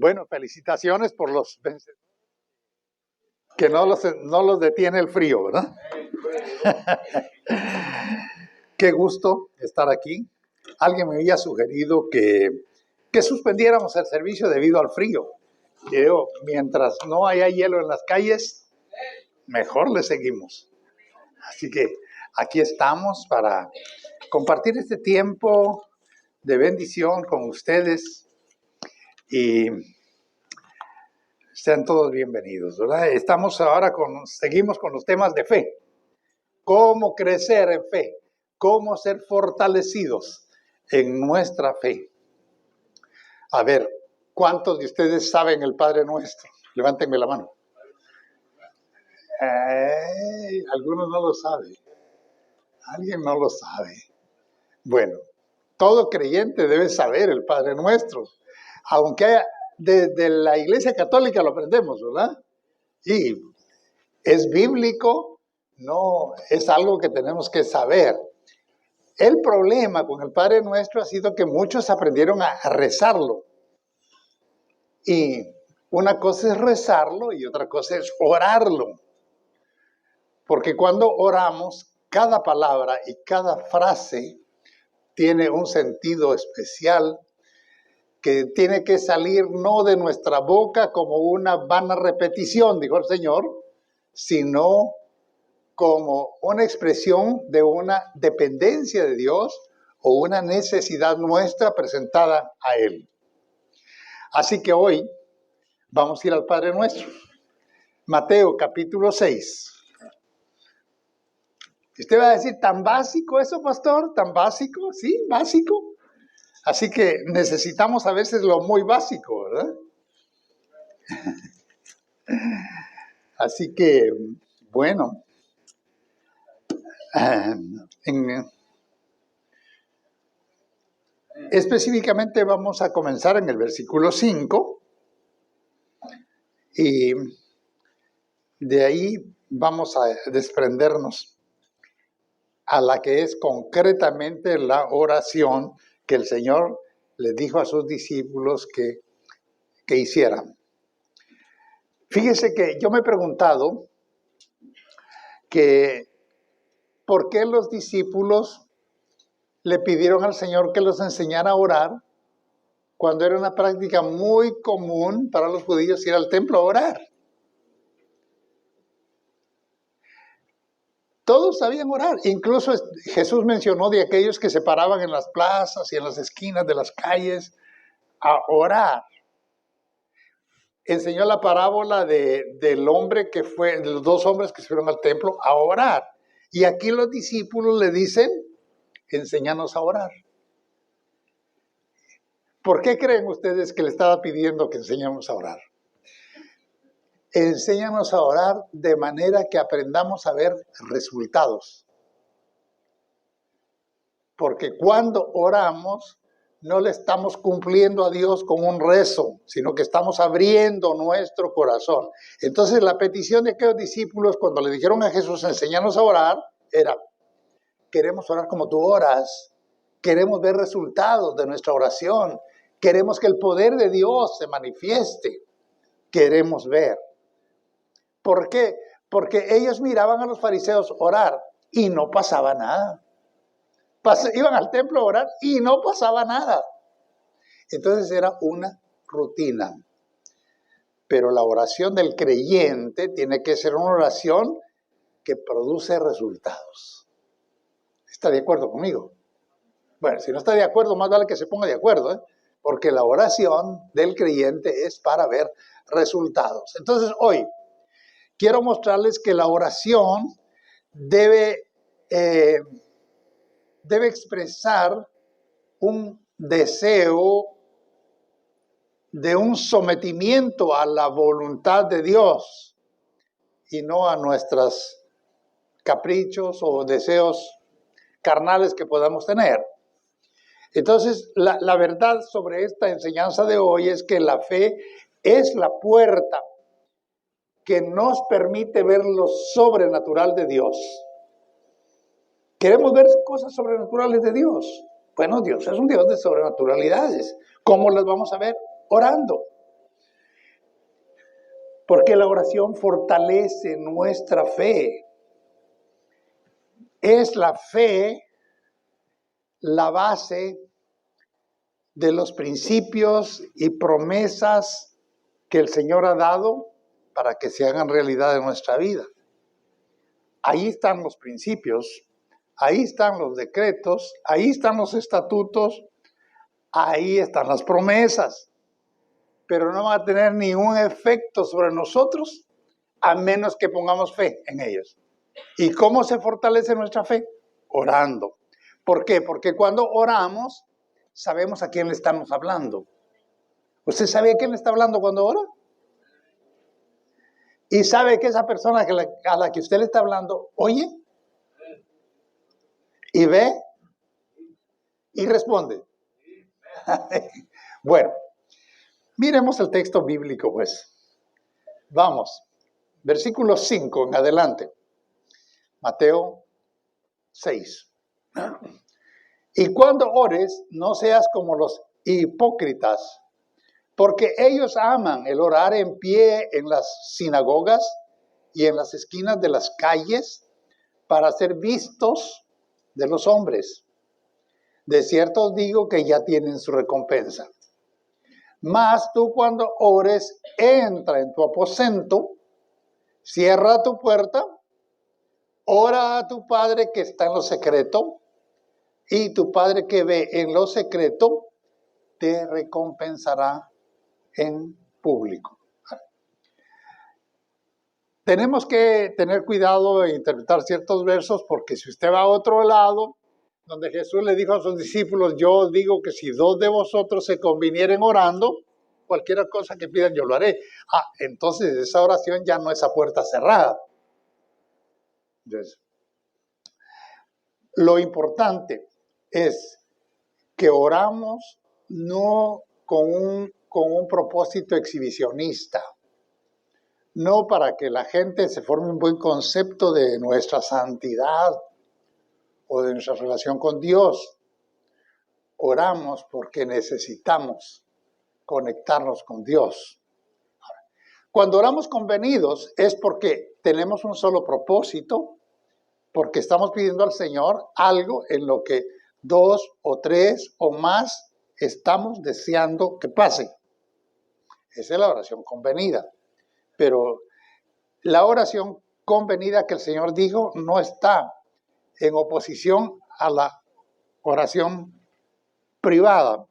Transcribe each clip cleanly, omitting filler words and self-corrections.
Bueno, felicitaciones por los vencedores, que no los detiene el frío, ¿verdad? Qué gusto estar aquí. Alguien me había sugerido que suspendiéramos el servicio debido al frío. Yo, mientras no haya hielo en las calles, mejor le seguimos. Así que aquí estamos para compartir este tiempo de bendición con ustedes y sean todos bienvenidos, ¿verdad? Seguimos con los temas de fe. Cómo crecer en fe, cómo ser fortalecidos en nuestra fe. A ver, ¿cuántos de ustedes saben el Padre Nuestro? Levántenme la mano. Algunos no lo saben. Alguien no lo sabe. Bueno, todo creyente debe saber el Padre Nuestro. Aunque desde la Iglesia Católica lo aprendemos, ¿verdad? Y es bíblico, no es algo que tenemos que saber. El problema con el Padre Nuestro ha sido que muchos aprendieron a rezarlo. Y una cosa es rezarlo y otra cosa es orarlo. Porque cuando oramos, cada palabra y cada frase tiene un sentido especial que tiene que salir no de nuestra boca como una vana repetición, dijo el Señor, sino como una expresión de una dependencia de Dios o una necesidad nuestra presentada a Él. Así que hoy vamos a ir al Padre Nuestro. Mateo capítulo 6. Usted va a decir, ¿tan básico eso, pastor? ¿Tan básico? Sí, básico. Así que necesitamos a veces lo muy básico, ¿verdad? Así que, bueno, específicamente vamos a comenzar en el versículo 5 y de ahí vamos a desprendernos a la que es concretamente la oración que el Señor les dijo a sus discípulos que hicieran. Fíjese que yo me he preguntado que ¿por qué los discípulos le pidieron al Señor que los enseñara a orar cuando era una práctica muy común para los judíos ir al templo a orar? Todos sabían orar. Incluso Jesús mencionó de aquellos que se paraban en las plazas y en las esquinas de las calles a orar. Enseñó la parábola de los dos hombres que se fueron al templo a orar. Y aquí los discípulos le dicen, enséñanos a orar. ¿Por qué creen ustedes que le estaba pidiendo que enseñemos a orar? Enséñanos a orar de manera que aprendamos a ver resultados. Porque cuando oramos, no le estamos cumpliendo a Dios con un rezo, sino que estamos abriendo nuestro corazón. Entonces la petición de aquellos discípulos cuando le dijeron a Jesús, enséñanos a orar, era, queremos orar como tú oras, queremos ver resultados de nuestra oración, queremos que el poder de Dios se manifieste, queremos ver. ¿Por qué? Porque ellos miraban a los fariseos orar y no pasaba nada. Iban al templo a orar y no pasaba nada. Entonces era una rutina. Pero la oración del creyente tiene que ser una oración que produce resultados. ¿Está de acuerdo conmigo? Bueno, si no está de acuerdo, más vale que se ponga de acuerdo, ¿eh? Porque la oración del creyente es para ver resultados. Entonces hoy quiero mostrarles que la oración debe expresar un deseo de un sometimiento a la voluntad de Dios y no a nuestros caprichos o deseos carnales que podamos tener. Entonces, la verdad sobre esta enseñanza de hoy es que la fe es la puerta que nos permite ver lo sobrenatural de Dios. ¿Queremos ver cosas sobrenaturales de Dios? Bueno, Dios es un Dios de sobrenaturalidades. ¿Cómo las vamos a ver? Orando. Porque la oración fortalece nuestra fe. Es la fe la base de los principios y promesas que el Señor ha dado para que se hagan realidad en nuestra vida. Ahí están los principios, ahí están los decretos, ahí están los estatutos, ahí están las promesas, pero no van a tener ningún efecto sobre nosotros a menos que pongamos fe en ellos. ¿Y cómo se fortalece nuestra fe? Orando. ¿Por qué? Porque cuando oramos, sabemos a quién le estamos hablando. ¿Usted sabe a quién le está hablando cuando ora? Y sabe que esa persona a la que usted le está hablando oye y ve y responde. Bueno, miremos el texto bíblico, pues. Vamos, versículo 5 en adelante. Mateo 6. Y cuando ores, no seas como los hipócritas, porque ellos aman el orar en pie en las sinagogas y en las esquinas de las calles para ser vistos de los hombres. De cierto os digo que ya tienen su recompensa. Mas tú cuando ores, entra en tu aposento, cierra tu puerta, ora a tu Padre que está en lo secreto, y tu Padre que ve en lo secreto te recompensará en público. Tenemos que tener cuidado de interpretar ciertos versos, porque si usted va a otro lado, donde Jesús le dijo a sus discípulos, yo os digo que si 2 de vosotros se convinieren orando, cualquier cosa que pidan yo lo haré. Entonces esa oración ya no es a puerta cerrada. Entonces, lo importante es que oramos no con un propósito exhibicionista, no para que la gente se forme un buen concepto de nuestra santidad o de nuestra relación con Dios. Oramos porque necesitamos conectarnos con Dios. Cuando oramos convenidos es porque tenemos un solo propósito, porque estamos pidiendo al Señor algo en lo que 2 o 3 o más estamos deseando que pase. Esa es la oración convenida. Pero la oración convenida que el Señor dijo no está en oposición a la oración privada,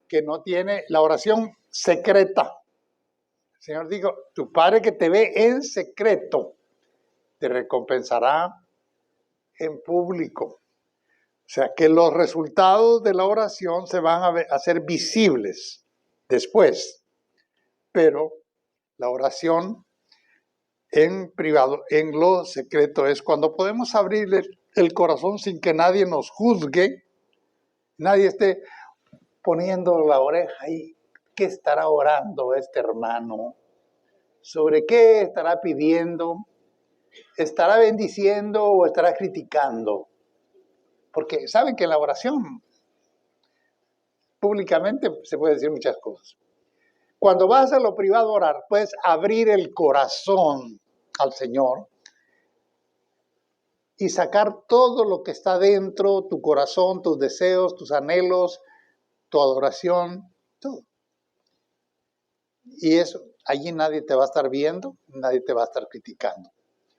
que no tiene la oración secreta. El Señor dijo, tu Padre que te ve en secreto te recompensará en público. O sea, que los resultados de la oración se van a hacer visibles después. Pero la oración en privado, en lo secreto, es cuando podemos abrirle el corazón sin que nadie nos juzgue, nadie esté poniendo la oreja ahí. ¿Qué estará orando este hermano? ¿Sobre qué estará pidiendo? ¿Estará bendiciendo o estará criticando? Porque saben que en la oración públicamente se puede decir muchas cosas. Cuando vas a lo privado a orar, puedes abrir el corazón al Señor y sacar todo lo que está dentro, tu corazón, tus deseos, tus anhelos, tu adoración, todo. Y eso, allí nadie te va a estar viendo, nadie te va a estar criticando.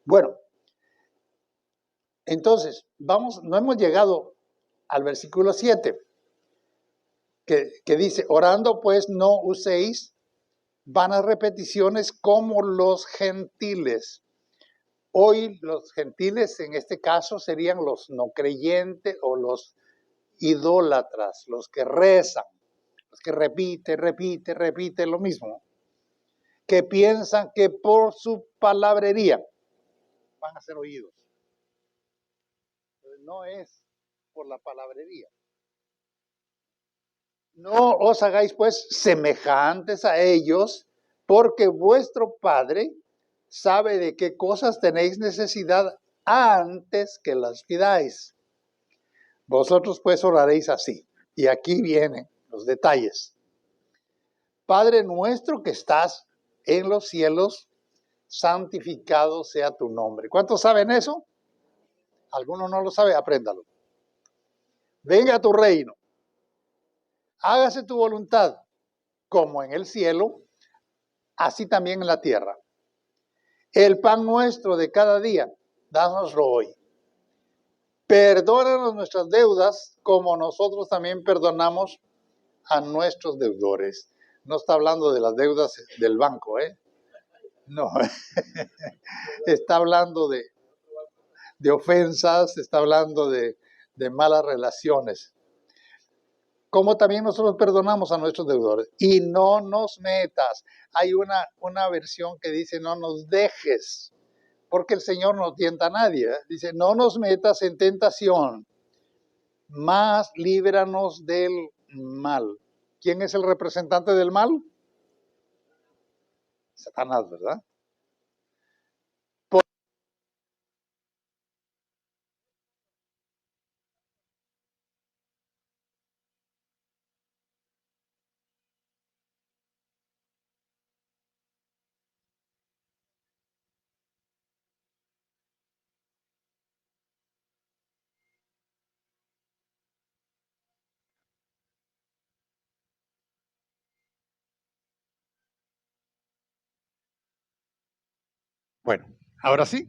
Bueno, entonces, no hemos llegado al versículo 7, que dice, orando pues no uséis vanas repeticiones como los gentiles. Hoy los gentiles en este caso serían los no creyentes o los idólatras, los que rezan, los que repiten lo mismo, que piensan que por su palabrería van a ser oídos. No es por la palabrería. No os hagáis pues semejantes a ellos, porque vuestro Padre sabe de qué cosas tenéis necesidad antes que las pidáis. Vosotros pues oraréis así. Y aquí vienen los detalles. Padre nuestro que estás en los cielos, santificado sea tu nombre. ¿Cuántos saben eso? ¿Alguno no lo sabe? Apréndalo. Venga tu reino. Hágase tu voluntad, como en el cielo, así también en la tierra. El pan nuestro de cada día, dánoslo hoy. Perdónanos nuestras deudas, como nosotros también perdonamos a nuestros deudores. No está hablando de las deudas del banco, ¿eh? No, está hablando de ofensas, está hablando de malas relaciones. Como también nosotros perdonamos a nuestros deudores. Y no nos metas. Hay una versión que dice no nos dejes, porque el Señor no tienta a nadie. Dice no nos metas en tentación, mas líbranos del mal. ¿Quién es el representante del mal? Satanás, ¿verdad? Bueno, ahora sí.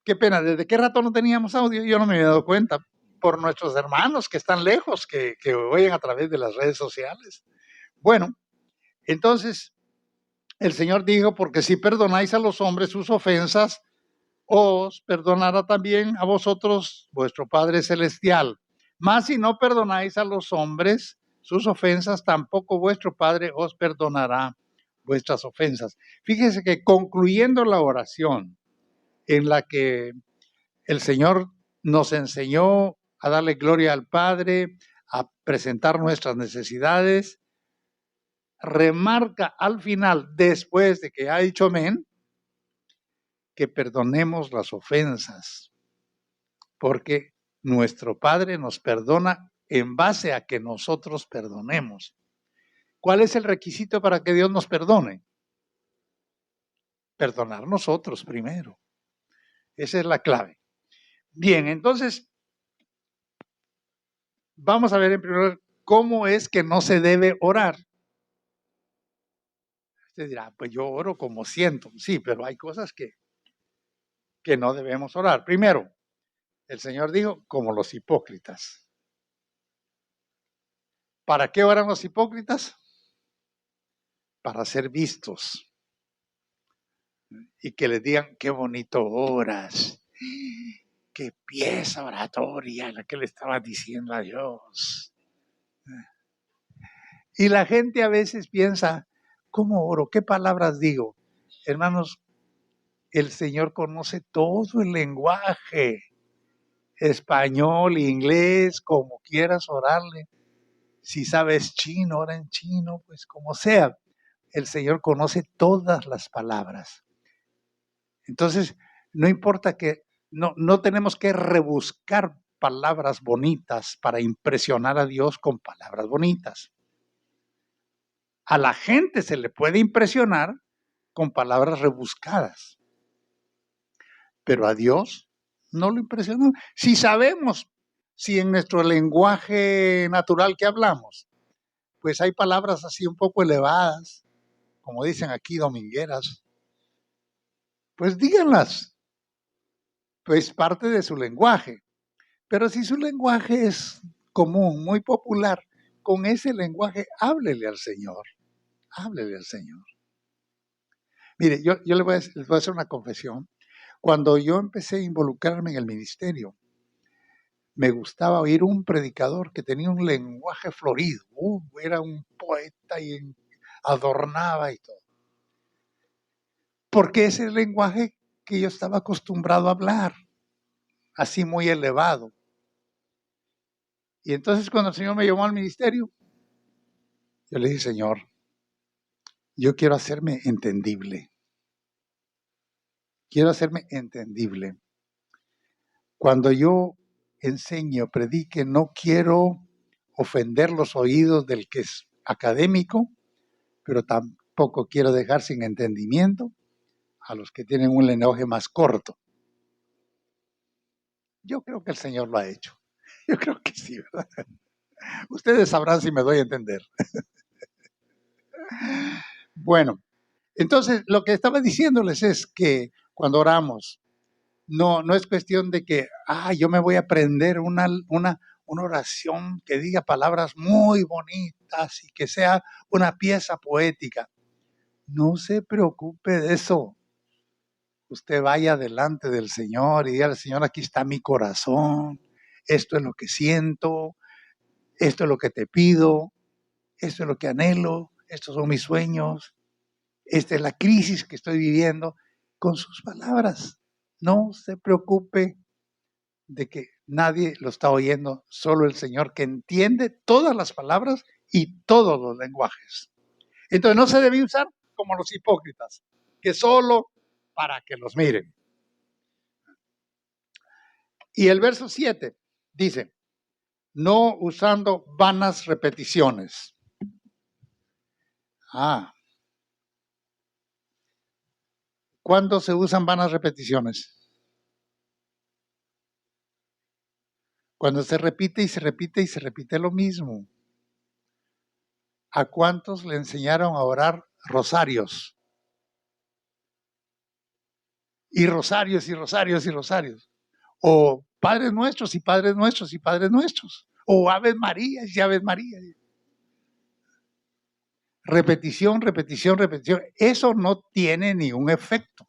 Qué pena, ¿desde qué rato no teníamos audio? Yo no me había dado cuenta. Por nuestros hermanos que están lejos, que oyen a través de las redes sociales. Bueno, entonces el Señor dijo, porque si perdonáis a los hombres sus ofensas, os perdonará también a vosotros vuestro Padre Celestial. Mas si no perdonáis a los hombres sus ofensas, tampoco vuestro Padre os perdonará vuestras ofensas. Fíjese que concluyendo la oración en la que el Señor nos enseñó a darle gloria al Padre, a presentar nuestras necesidades, remarca al final, después de que ha dicho amén, que perdonemos las ofensas, porque nuestro Padre nos perdona en base a que nosotros perdonemos. ¿Cuál es el requisito para que Dios nos perdone? Perdonar nosotros primero. Esa es la clave. Bien, entonces, vamos a ver en primer lugar cómo es que no se debe orar. Usted dirá, pues yo oro como siento. Sí, pero hay cosas que no debemos orar. Primero, el Señor dijo, como los hipócritas. ¿Para qué oran los hipócritas? Para ser vistos. Y que les digan, qué bonito oras. Qué pieza oratoria la que le estaba diciendo a Dios. Y la gente a veces piensa, ¿cómo oro? ¿Qué palabras digo? Hermanos, el Señor conoce todo el lenguaje, español, inglés, como quieras orarle. Si sabes chino, ora en chino, pues como sea. El Señor conoce todas las palabras. Entonces, no importa que, no tenemos que rebuscar palabras bonitas para impresionar a Dios con palabras bonitas. A la gente se le puede impresionar con palabras rebuscadas, pero a Dios no lo impresionó. Si sabemos, si en nuestro lenguaje natural que hablamos, pues hay palabras así un poco elevadas, como dicen aquí, domingueras, pues díganlas, pues parte de su lenguaje. Pero si su lenguaje es común, muy popular, con ese lenguaje háblele al Señor, háblele al Señor. Mire, yo les voy a hacer una confesión. Cuando yo empecé a involucrarme en el ministerio, me gustaba oír un predicador que tenía un lenguaje florido, era un poeta y adornaba y todo. Porque ese es el lenguaje que yo estaba acostumbrado a hablar, así muy elevado. Y entonces cuando el Señor me llamó al ministerio, yo le dije, Señor, yo quiero hacerme entendible. Quiero hacerme entendible. Cuando yo enseño, predique, no quiero ofender los oídos del que es académico, pero tampoco quiero dejar sin entendimiento a los que tienen un lenguaje más corto. Yo creo que el Señor lo ha hecho. Yo creo que sí, ¿verdad? Ustedes sabrán si me doy a entender. Bueno, entonces lo que estaba diciéndoles es que cuando oramos, no es cuestión de que, yo me voy a aprender una oración que diga palabras muy bonitas y que sea una pieza poética. No se preocupe de eso. Usted vaya delante del Señor y diga al Señor, aquí está mi corazón, esto es lo que siento, esto es lo que te pido, esto es lo que anhelo, estos son mis sueños, esta es la crisis que estoy viviendo, con sus palabras. No se preocupe de que nadie lo está oyendo, solo el Señor, que entiende todas las palabras y todos los lenguajes. Entonces no se debe usar como los hipócritas, que solo para que los miren. Y el verso 7 dice, no usando vanas repeticiones. ¿Cuándo se usan vanas repeticiones? Cuando se repite y se repite y se repite lo mismo. ¿A cuántos le enseñaron a orar rosarios? Y rosarios y rosarios y rosarios. O Padres Nuestros y Padres Nuestros y Padres Nuestros. O Aves Marías y Aves Marías. Repetición, repetición, repetición. Eso no tiene ningún efecto.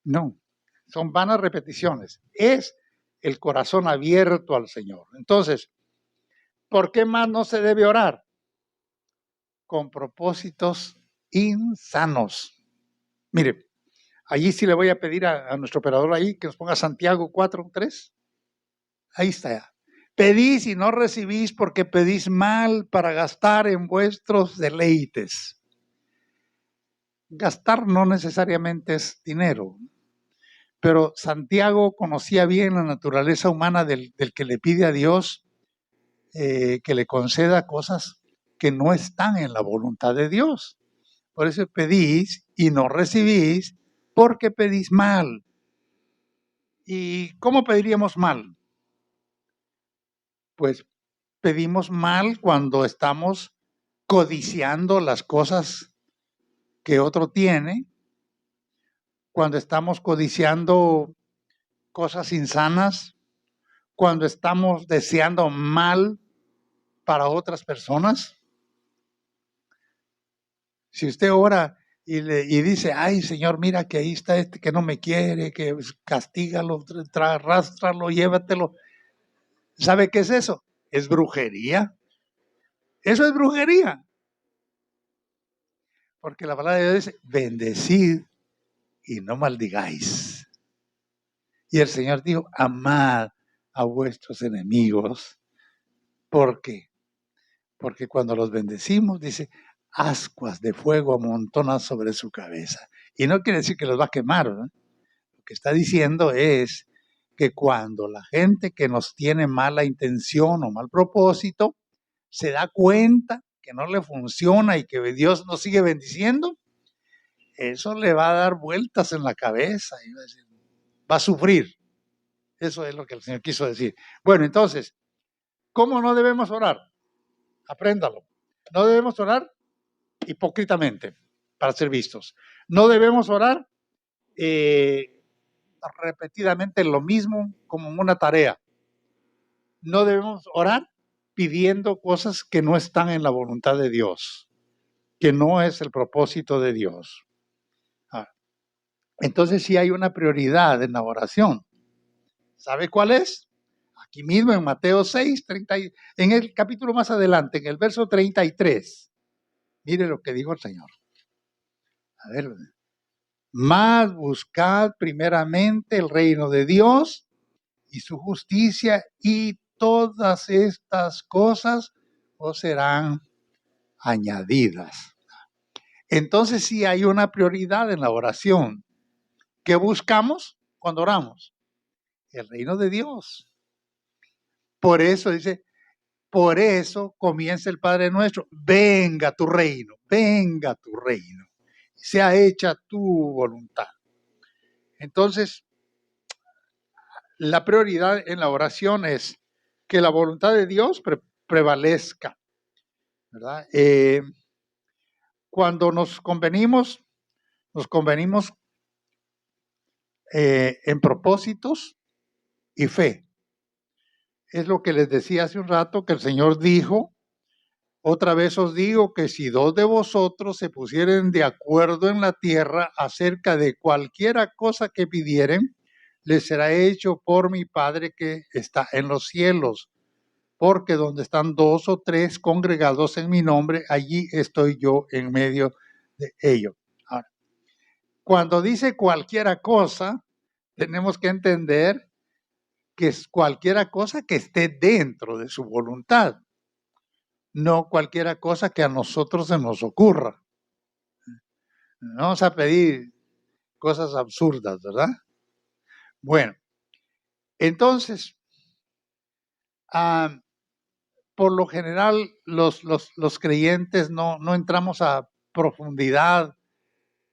No, son vanas repeticiones. Es el corazón abierto al Señor. Entonces, ¿por qué más no se debe orar? Con propósitos insanos. Mire, allí sí le voy a pedir a nuestro operador ahí que nos ponga Santiago 4:3. Ahí está. Pedís y no recibís porque pedís mal para gastar en vuestros deleites. Gastar no necesariamente es dinero, pero Santiago conocía bien la naturaleza humana del que le pide a Dios que le conceda cosas que no están en la voluntad de Dios. Por eso pedís y no recibís porque pedís mal. ¿Y cómo pediríamos mal? Pues pedimos mal cuando estamos codiciando las cosas que otro tiene, cuando estamos codiciando cosas insanas, cuando estamos deseando mal para otras personas. Si usted ora y dice, ay Señor, mira que ahí está este que no me quiere, que castígalo, arrástralo, llévatelo. ¿Sabe qué es eso? Es brujería. Eso es brujería. Porque la palabra de Dios dice, bendecid y no maldigáis. Y el Señor dijo, amad a vuestros enemigos. ¿Por qué? Porque cuando los bendecimos, dice, ascuas de fuego amontonan sobre su cabeza. Y no quiere decir que los va a quemar, ¿no? Lo que está diciendo es que cuando la gente que nos tiene mala intención o mal propósito se da cuenta que no le funciona y que Dios nos sigue bendiciendo, eso le va a dar vueltas en la cabeza y va a sufrir. Eso es lo que el Señor quiso decir. Bueno, entonces, ¿cómo no debemos orar? Apréndalo. No debemos orar hipócritamente para ser vistos. No debemos orar repetidamente lo mismo como una tarea. No debemos orar pidiendo cosas que no están en la voluntad de Dios, que no es el propósito de Dios. Entonces sí hay una prioridad en la oración. ¿Sabe cuál es? Aquí mismo en Mateo 6, en el capítulo más adelante, en el verso 33. Mire lo que dijo el Señor. A ver, más buscad primeramente el reino de Dios y su justicia, y todas estas cosas os serán añadidas. Entonces sí hay una prioridad en la oración. ¿Qué buscamos cuando oramos? El reino de Dios. Por eso dice, Por eso comienza el Padre Nuestro. Venga tu reino, venga tu reino. Sea hecha tu voluntad. Entonces, la prioridad en la oración es que la voluntad de Dios prevalezca, ¿verdad? Cuando nos convenimos en propósitos y fe. Es lo que les decía hace un rato, que el Señor dijo: otra vez os digo que si 2 de vosotros se pusieren de acuerdo en la tierra acerca de cualquiera cosa que pidieren, les será hecho por mi Padre que está en los cielos. Porque donde están 2 o 3 congregados en mi nombre, allí estoy yo en medio de ellos. Ahora, cuando dice cualquiera cosa, tenemos que entender que es cualquiera cosa que esté dentro de su voluntad, no cualquiera cosa que a nosotros se nos ocurra. No vamos a pedir cosas absurdas, ¿verdad? Bueno, entonces, por lo general, los creyentes no entramos a profundidad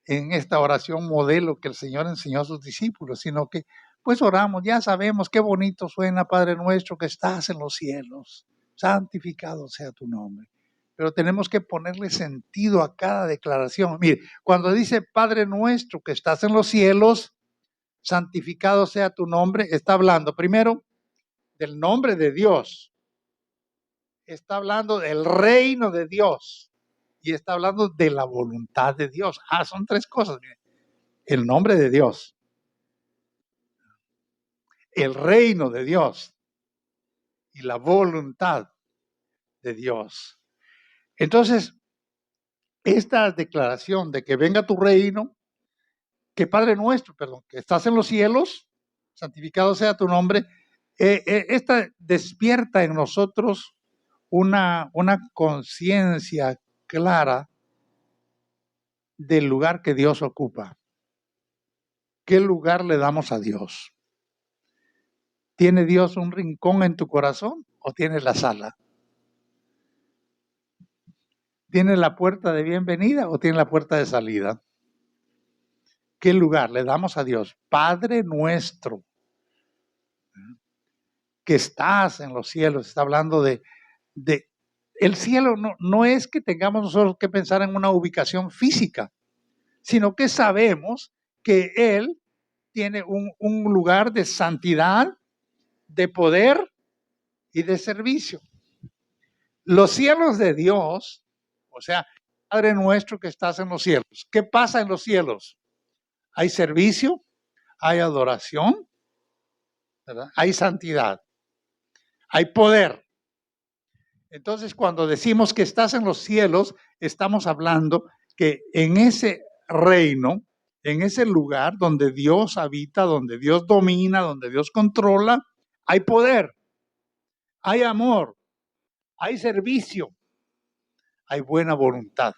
en esta oración modelo que el Señor enseñó a sus discípulos, sino que pues oramos, ya sabemos qué bonito suena, Padre nuestro que estás en los cielos, santificado sea tu nombre. Pero tenemos que ponerle sentido a cada declaración. Mire, cuando dice Padre nuestro que estás en los cielos, santificado sea tu nombre, está hablando primero del nombre de Dios, está hablando del reino de Dios y está hablando de la voluntad de Dios. Son 3 cosas. Mire. El nombre de Dios, el reino de Dios y la voluntad de Dios. Entonces, esta declaración de que venga tu reino, que Padre nuestro, que estás en los cielos, santificado sea tu nombre, esta despierta en nosotros una conciencia clara del lugar que Dios ocupa. ¿Qué lugar le damos a Dios? ¿Tiene Dios un rincón en tu corazón o tiene la sala? ¿Tiene la puerta de bienvenida o tiene la puerta de salida? ¿Qué lugar le damos a Dios? Padre nuestro, que estás en los cielos. Está hablando de el cielo. No es que tengamos nosotros que pensar en una ubicación física, sino que sabemos que Él tiene un lugar de santidad, de poder y de servicio. Los cielos de Dios, o sea, Padre nuestro que estás en los cielos. ¿Qué pasa en los cielos? Hay servicio, hay adoración, ¿verdad? Hay santidad, hay poder. Entonces, cuando decimos que estás en los cielos, estamos hablando que en ese reino, en ese lugar donde Dios habita, donde Dios domina, donde Dios controla, hay poder, hay amor, hay servicio, hay buena voluntad.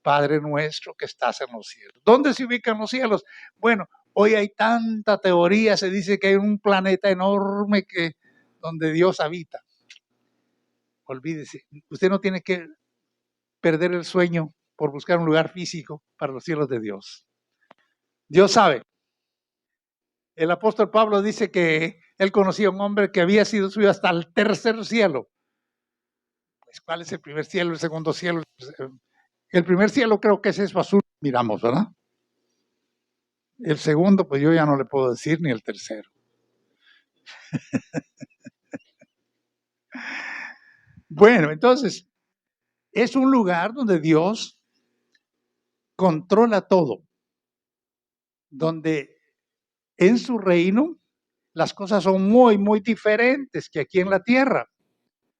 Padre nuestro que estás en los cielos. ¿Dónde se ubican los cielos? Bueno, hoy hay tanta teoría, se dice que hay un planeta enorme donde Dios habita. Olvídese, usted no tiene que perder el sueño por buscar un lugar físico para los cielos de Dios. Dios sabe. El apóstol Pablo dice que él conocía a un hombre que había sido subido hasta el 3er cielo. Pues, ¿cuál es el primer cielo, el segundo cielo? El primer cielo creo que es eso azul, miramos, ¿verdad? El segundo, pues yo ya no le puedo decir, ni el tercero. Bueno, entonces, es un lugar donde Dios controla todo, donde en su reino las cosas son muy, muy diferentes que aquí en la tierra,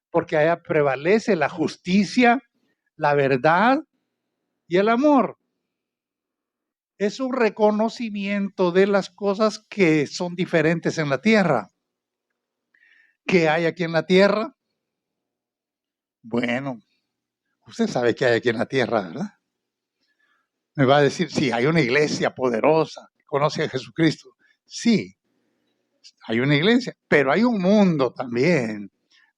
porque allá prevalece la justicia, la verdad y el amor. Es un reconocimiento de las cosas que son diferentes en la tierra. ¿Qué hay aquí en la tierra? Bueno, usted sabe qué hay aquí en la tierra, ¿verdad? Me va a decir, sí, hay una iglesia poderosa que conoce a Jesucristo. Sí, hay una iglesia, pero hay un mundo también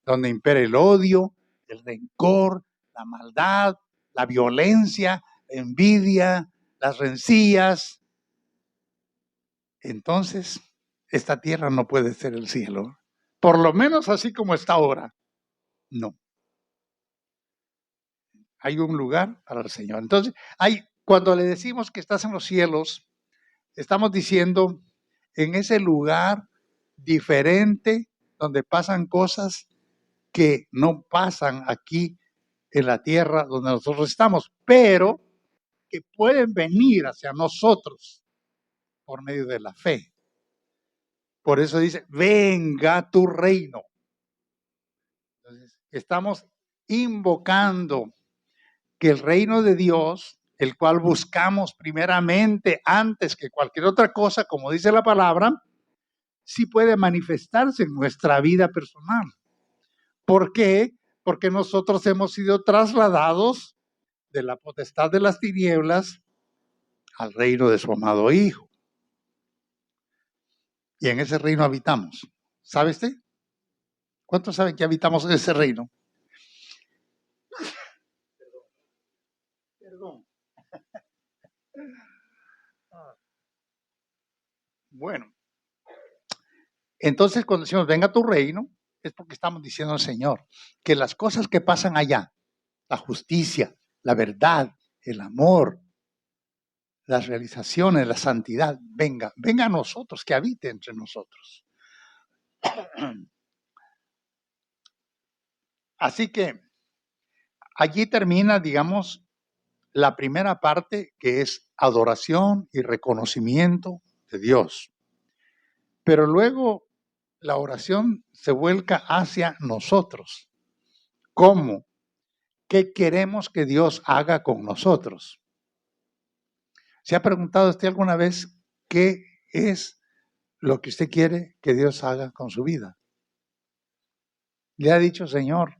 donde impera el odio, el rencor, la maldad, la violencia, la envidia, las rencillas. Entonces, esta tierra no puede ser el cielo. Por lo menos así como está ahora. No. Hay un lugar para el Señor. Entonces, cuando le decimos que estás en los cielos, estamos diciendo en ese lugar diferente donde pasan cosas que no pasan aquí en la tierra donde nosotros estamos, pero que pueden venir hacia nosotros por medio de la fe. Por eso dice, venga tu reino. Entonces, estamos invocando que el reino de Dios, el cual buscamos primeramente antes que cualquier otra cosa, como dice la palabra, sí puede manifestarse en nuestra vida personal. ¿Por qué? Porque nosotros hemos sido trasladados de la potestad de las tinieblas al reino de su amado Hijo. Y en ese reino habitamos. ¿Sabe usted? ¿Cuántos saben que habitamos en ese reino? Perdón. Bueno, entonces cuando decimos venga tu reino, es porque estamos diciendo al Señor que las cosas que pasan allá, la justicia, la verdad, el amor, las realizaciones, la santidad, venga a nosotros, que habite entre nosotros. Así que allí termina, digamos, la primera parte, que es adoración y reconocimiento de Dios. Pero luego la oración se vuelca hacia nosotros. ¿Cómo? ¿Qué queremos que Dios haga con nosotros? ¿Se ha preguntado usted alguna vez qué es lo que usted quiere que Dios haga con su vida? Le ha dicho, Señor,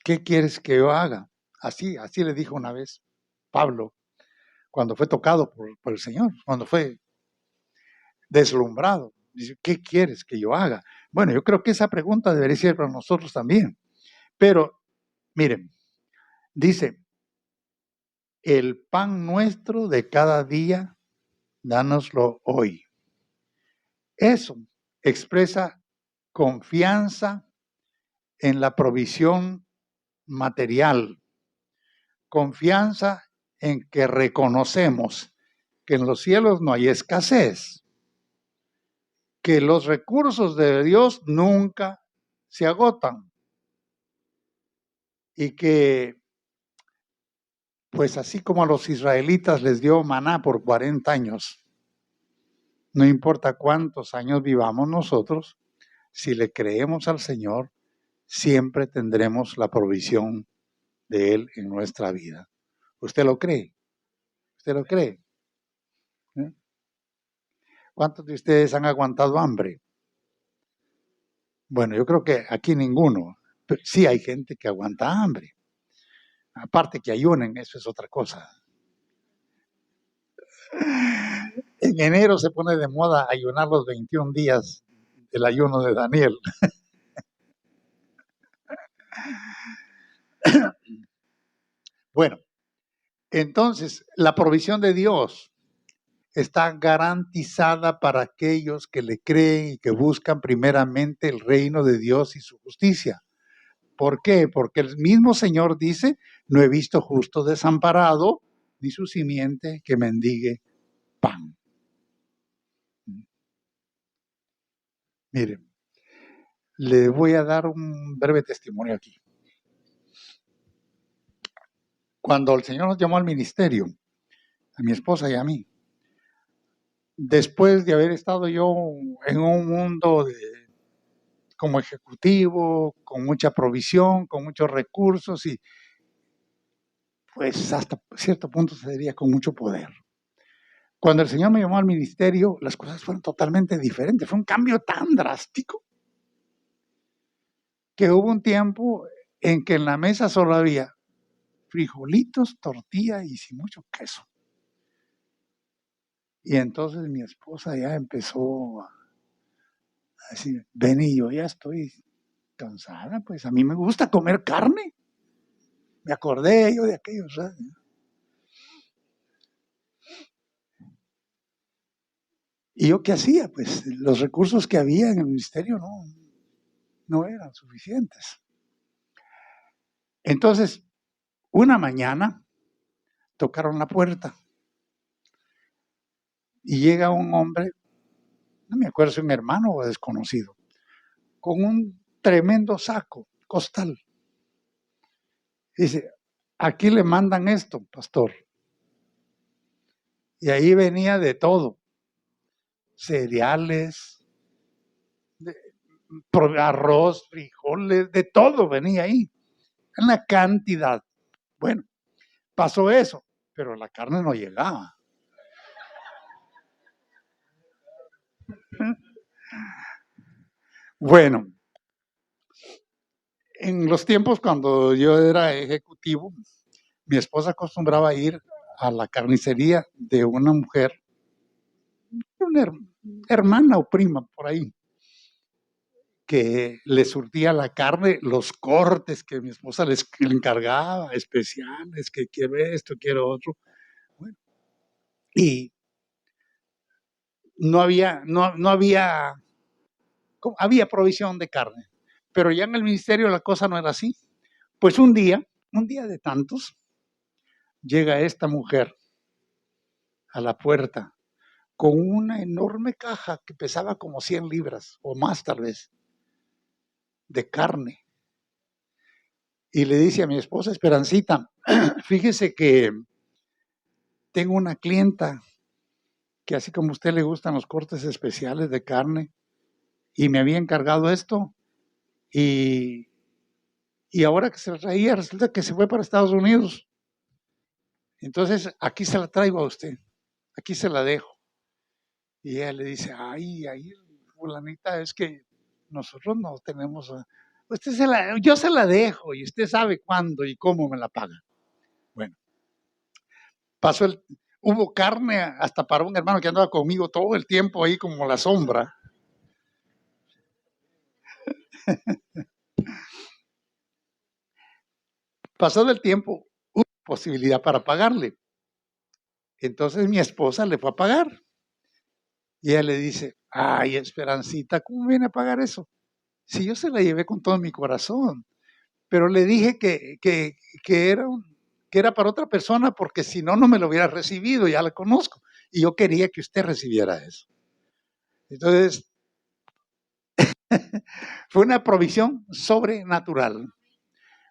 ¿qué quieres que yo haga? Así le dijo una vez Pablo, cuando fue tocado por el Señor, cuando fue deslumbrado. Dice, ¿qué quieres que yo haga? Bueno, yo creo que esa pregunta debería ser para nosotros también. Pero, miren, dice, el pan nuestro de cada día, dánoslo hoy. Eso expresa confianza en la provisión material, confianza en que reconocemos que en los cielos no hay escasez, que los recursos de Dios nunca se agotan y que, pues así como a los israelitas les dio maná por 40 años, no importa cuántos años vivamos nosotros, si le creemos al Señor, siempre tendremos la provisión de Él en nuestra vida. ¿Usted lo cree? ¿Usted lo cree? ¿Eh? ¿Cuántos de ustedes han aguantado hambre? Bueno, yo creo que aquí ninguno. Pero sí hay gente que aguanta hambre. Aparte que ayunen, eso es otra cosa. En enero se pone de moda ayunar los 21 días del ayuno de Daniel. Bueno, entonces la provisión de Dios está garantizada para aquellos que le creen y que buscan primeramente el reino de Dios y su justicia. ¿Por qué? Porque el mismo Señor dice, no he visto justo desamparado, ni su simiente que mendigue pan. Mire, le voy a dar un breve testimonio aquí. Cuando el Señor nos llamó al ministerio, a mi esposa y a mí, después de haber estado yo en un mundo como ejecutivo, con mucha provisión, con muchos recursos y pues hasta cierto punto se diría con mucho poder. Cuando el Señor me llamó al ministerio, las cosas fueron totalmente diferentes. Fue un cambio tan drástico que hubo un tiempo en que en la mesa solo había frijolitos, tortilla y sin mucho queso. Y entonces mi esposa ya empezó a decir, ven y yo ya estoy cansada, pues a mí me gusta comer carne. Me acordé yo de aquellos años. ¿Y yo qué hacía? Pues los recursos que había en el ministerio no eran suficientes. Entonces, una mañana tocaron la puerta y llega un hombre, no me acuerdo si un hermano o desconocido, con un tremendo saco, costal. Dice, aquí le mandan esto, pastor. Y ahí venía de todo, cereales, arroz, frijoles, de todo venía ahí, una cantidad. Bueno, pasó eso, pero la carne no llegaba. Bueno, en los tiempos cuando yo era ejecutivo, mi esposa acostumbraba a ir a la carnicería de una mujer, una hermana o prima por ahí, que le surtía la carne, los cortes que mi esposa le encargaba, especiales, que quiero esto, quiero otro. Bueno, y había provisión de carne, pero ya en el ministerio la cosa no era así. Pues un día de tantos, llega esta mujer a la puerta con una enorme caja que pesaba como 100 libras o más tal vez, de carne. Y le dice a mi esposa, Esperancita, fíjese que tengo una clienta que así como a usted le gustan los cortes especiales de carne, y me había encargado esto, y ahora que se la traía, resulta que se fue para Estados Unidos. Entonces, aquí se la traigo a usted, aquí se la dejo. Y ella le dice, ay, fulanita, es que nosotros no tenemos, yo se la dejo y usted sabe cuándo y cómo me la paga. Bueno, hubo carne hasta para un hermano que andaba conmigo todo el tiempo ahí como la sombra. Pasado el tiempo, hubo posibilidad para pagarle. Entonces mi esposa le fue a pagar. Y ella le dice, ay, Esperancita, ¿cómo viene a pagar eso? Si yo se la llevé con todo mi corazón, pero le dije que era para otra persona porque si no, no me lo hubiera recibido, ya la conozco. Y yo quería que usted recibiera eso. Entonces, fue una provisión sobrenatural.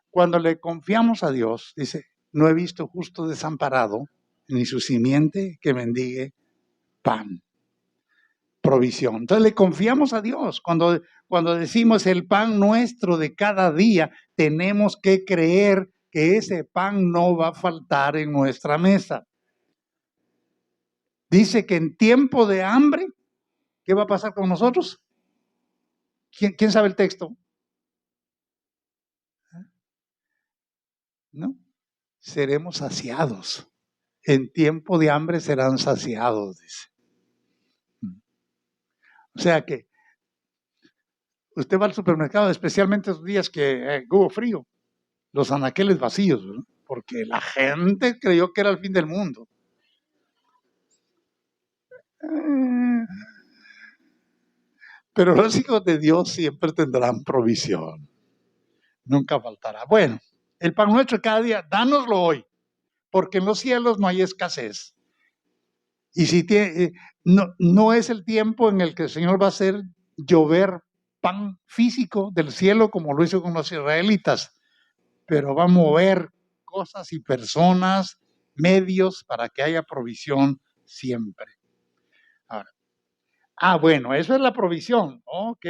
Cuando le confiamos a Dios, dice, no he visto justo desamparado, ni su simiente que mendigue pan. Provisión. Entonces le confiamos a Dios. Cuando decimos el pan nuestro de cada día, tenemos que creer que ese pan no va a faltar en nuestra mesa. Dice que en tiempo de hambre, ¿qué va a pasar con nosotros? ¿Quién sabe el texto? ¿No? Seremos saciados. En tiempo de hambre serán saciados, dice. O sea que usted va al supermercado, especialmente esos días que hubo frío, los anaqueles vacíos, ¿verdad? Porque la gente creyó que era el fin del mundo. Pero los hijos de Dios siempre tendrán provisión. Nunca faltará. Bueno, el pan nuestro cada día, dánoslo hoy, porque en los cielos no hay escasez. Y si no es el tiempo en el que el Señor va a hacer llover pan físico del cielo como lo hizo con los israelitas, pero va a mover cosas y personas, medios para que haya provisión siempre. Ahora, bueno, eso es la provisión. Ok,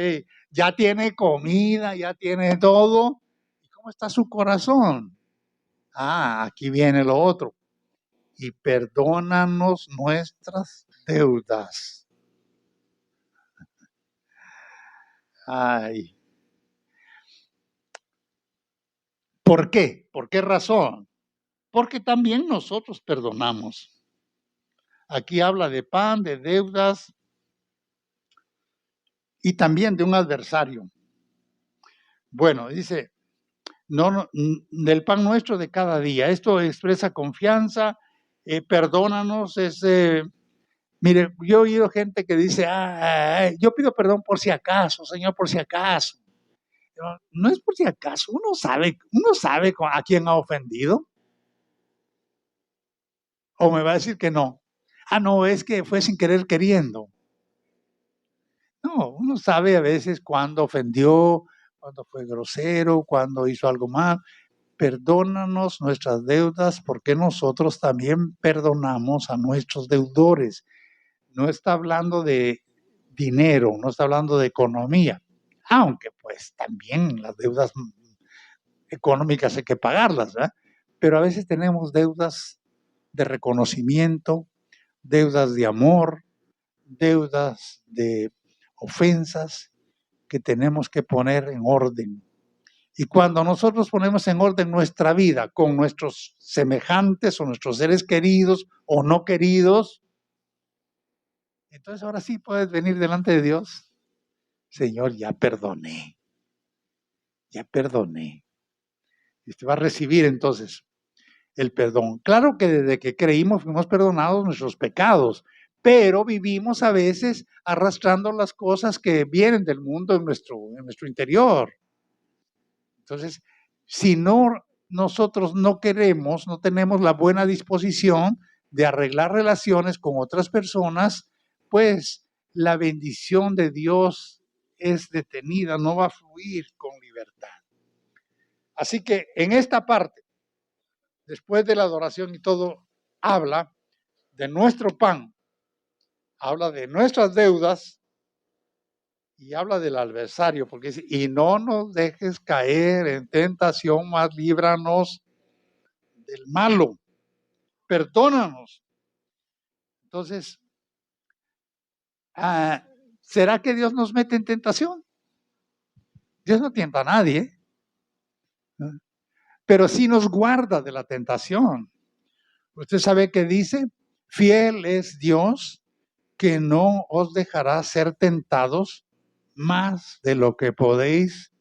ya tiene comida, ya tiene todo. ¿Y cómo está su corazón? Aquí viene lo otro. Y perdónanos nuestras deudas. Ay. ¿Por qué? ¿Por qué razón? Porque también nosotros perdonamos. Aquí habla de pan, de deudas y también de un adversario. Bueno, dice, del pan nuestro de cada día. Esto expresa confianza, perdónanos. Mire, yo he oído gente que dice, yo pido perdón por si acaso, Señor, por si acaso. No es por si acaso, uno sabe a quién ha ofendido. O me va a decir que no. No, es que fue sin querer queriendo. No, uno sabe a veces cuándo ofendió, cuándo fue grosero, cuándo hizo algo mal. Perdónanos nuestras deudas porque nosotros también perdonamos a nuestros deudores. No está hablando de dinero, no está hablando de economía, aunque pues también las deudas económicas hay que pagarlas, ¿verdad? Pero a veces tenemos deudas de reconocimiento, deudas de amor, deudas de ofensas que tenemos que poner en orden. Y cuando nosotros ponemos en orden nuestra vida con nuestros semejantes o nuestros seres queridos o no queridos, entonces ahora sí puedes venir delante de Dios. Señor, ya perdoné. Y usted va a recibir entonces el perdón. Claro que desde que creímos fuimos perdonados nuestros pecados, pero vivimos a veces arrastrando las cosas que vienen del mundo en nuestro interior. Entonces, si nosotros no queremos, no tenemos la buena disposición de arreglar relaciones con otras personas, pues la bendición de Dios es detenida, no va a fluir con libertad. Así que en esta parte, después de la adoración y todo, habla de nuestro pan, habla de nuestras deudas y habla del adversario, porque dice, y no nos dejes caer en tentación, mas líbranos del malo, perdónanos. Entonces, ¿será que Dios nos mete en tentación? Dios no tienta a nadie, pero sí nos guarda de la tentación. Usted sabe que dice, fiel es Dios que no os dejará ser tentados más de lo que podéis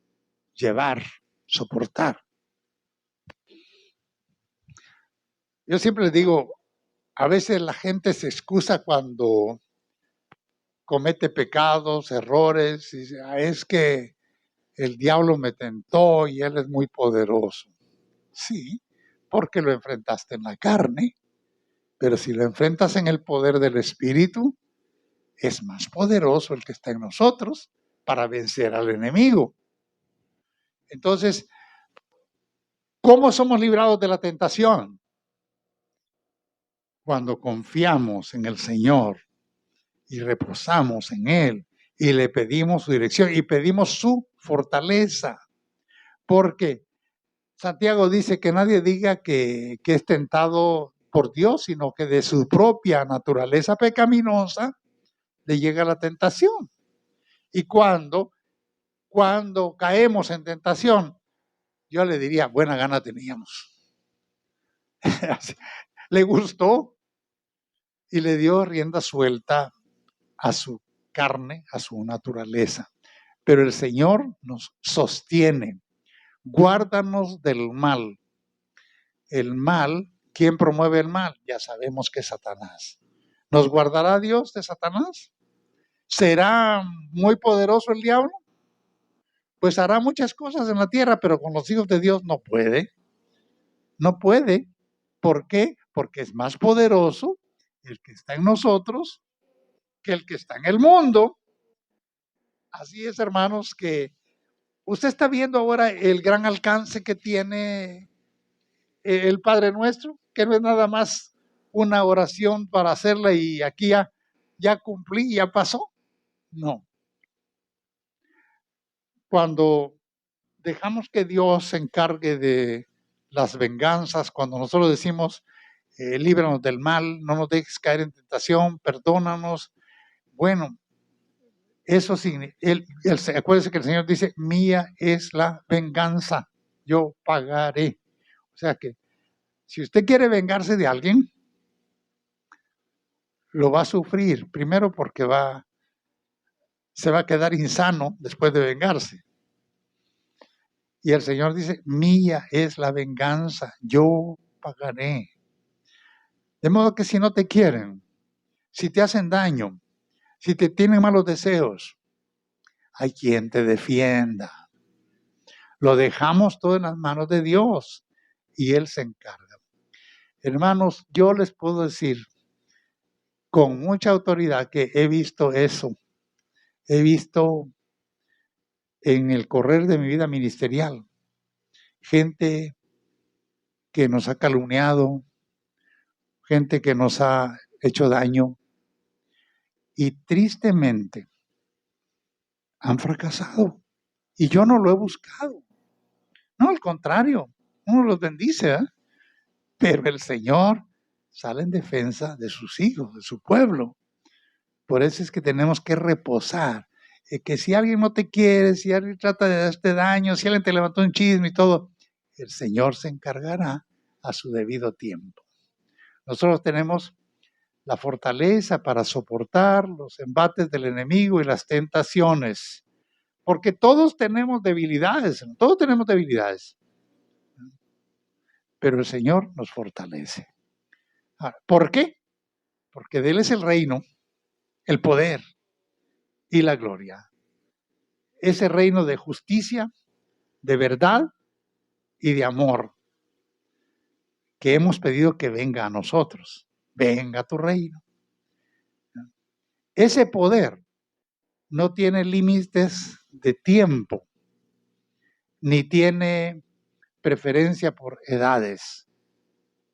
llevar, soportar. Yo siempre les digo, a veces la gente se excusa cuando comete pecados, errores, y dice, es que el diablo me tentó y él es muy poderoso. Sí, porque lo enfrentaste en la carne, pero si lo enfrentas en el poder del Espíritu, es más poderoso el que está en nosotros para vencer al enemigo. Entonces, ¿cómo somos librados de la tentación? Cuando confiamos en el Señor y reposamos en Él y le pedimos su dirección y pedimos su fortaleza. Porque Santiago dice que nadie diga que es tentado por Dios, sino que de su propia naturaleza pecaminosa le llega la tentación. Y cuando caemos en tentación, yo le diría, buena gana teníamos. Le gustó y le dio rienda suelta a su carne, a su naturaleza. Pero el Señor nos sostiene. Guárdanos del mal. El mal, ¿quién promueve el mal? Ya sabemos que es Satanás. ¿Nos guardará Dios de Satanás? ¿Será muy poderoso el diablo? Pues hará muchas cosas en la tierra, pero con los hijos de Dios no puede. No puede. ¿Por qué? Porque es más poderoso el que está en nosotros que el que está en el mundo. Así es, hermanos, que usted está viendo ahora el gran alcance que tiene el Padre Nuestro, que no es nada más una oración para hacerla y aquí ya cumplí, ya pasó. No. Cuando dejamos que Dios se encargue de las venganzas, cuando nosotros decimos, líbranos del mal, no nos dejes caer en tentación, perdónanos. Bueno, eso sí, acuérdese que el Señor dice, mía es la venganza, yo pagaré. O sea que si usted quiere vengarse de alguien, lo va a sufrir, primero porque se va a quedar insano después de vengarse. Y el Señor dice, mía es la venganza, yo pagaré. De modo que si no te quieren, si te hacen daño, si te tienen malos deseos, hay quien te defienda. Lo dejamos todo en las manos de Dios y Él se encarga. Hermanos, yo les puedo decir con mucha autoridad que he visto eso. He visto en el correr de mi vida ministerial gente que nos ha calumniado, gente que nos ha hecho daño y tristemente han fracasado. Y yo no lo he buscado. No, al contrario, uno los bendice, ¿eh? Pero el Señor sale en defensa de sus hijos, de su pueblo. Por eso es que tenemos que reposar. Que si alguien no te quiere, si alguien trata de darte daño, si alguien te levantó un chisme y todo, el Señor se encargará a su debido tiempo. Nosotros tenemos la fortaleza para soportar los embates del enemigo y las tentaciones. Porque todos tenemos debilidades, pero el Señor nos fortalece. ¿Por qué? Porque de Él es el reino, el poder y la gloria. Ese reino de justicia, de verdad y de amor que hemos pedido que venga a nosotros. Venga a tu reino. Ese poder no tiene límites de tiempo, ni tiene preferencia por edades.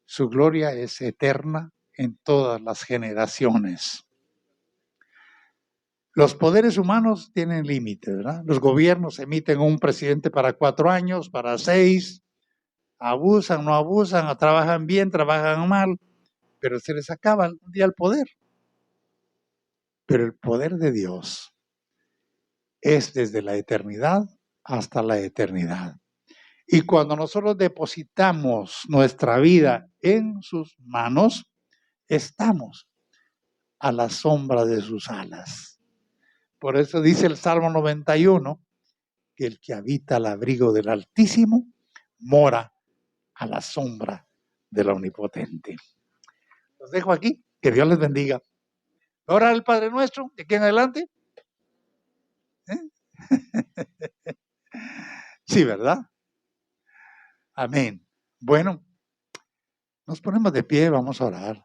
Su gloria es eterna en todas las generaciones. Los poderes humanos tienen límites, ¿verdad? Los gobiernos emiten un presidente para 4 años, para 6, abusan, no abusan, trabajan bien, trabajan mal, pero se les acaba un día el poder. Pero el poder de Dios es desde la eternidad hasta la eternidad. Y cuando nosotros depositamos nuestra vida en sus manos, estamos a la sombra de sus alas. Por eso dice el Salmo 91, que el que habita al abrigo del Altísimo mora a la sombra del Omnipotente. Los dejo aquí, que Dios les bendiga. Ahora el Padre Nuestro, de aquí en adelante. Sí, ¿verdad? Amén. Bueno, nos ponemos de pie, vamos a orar.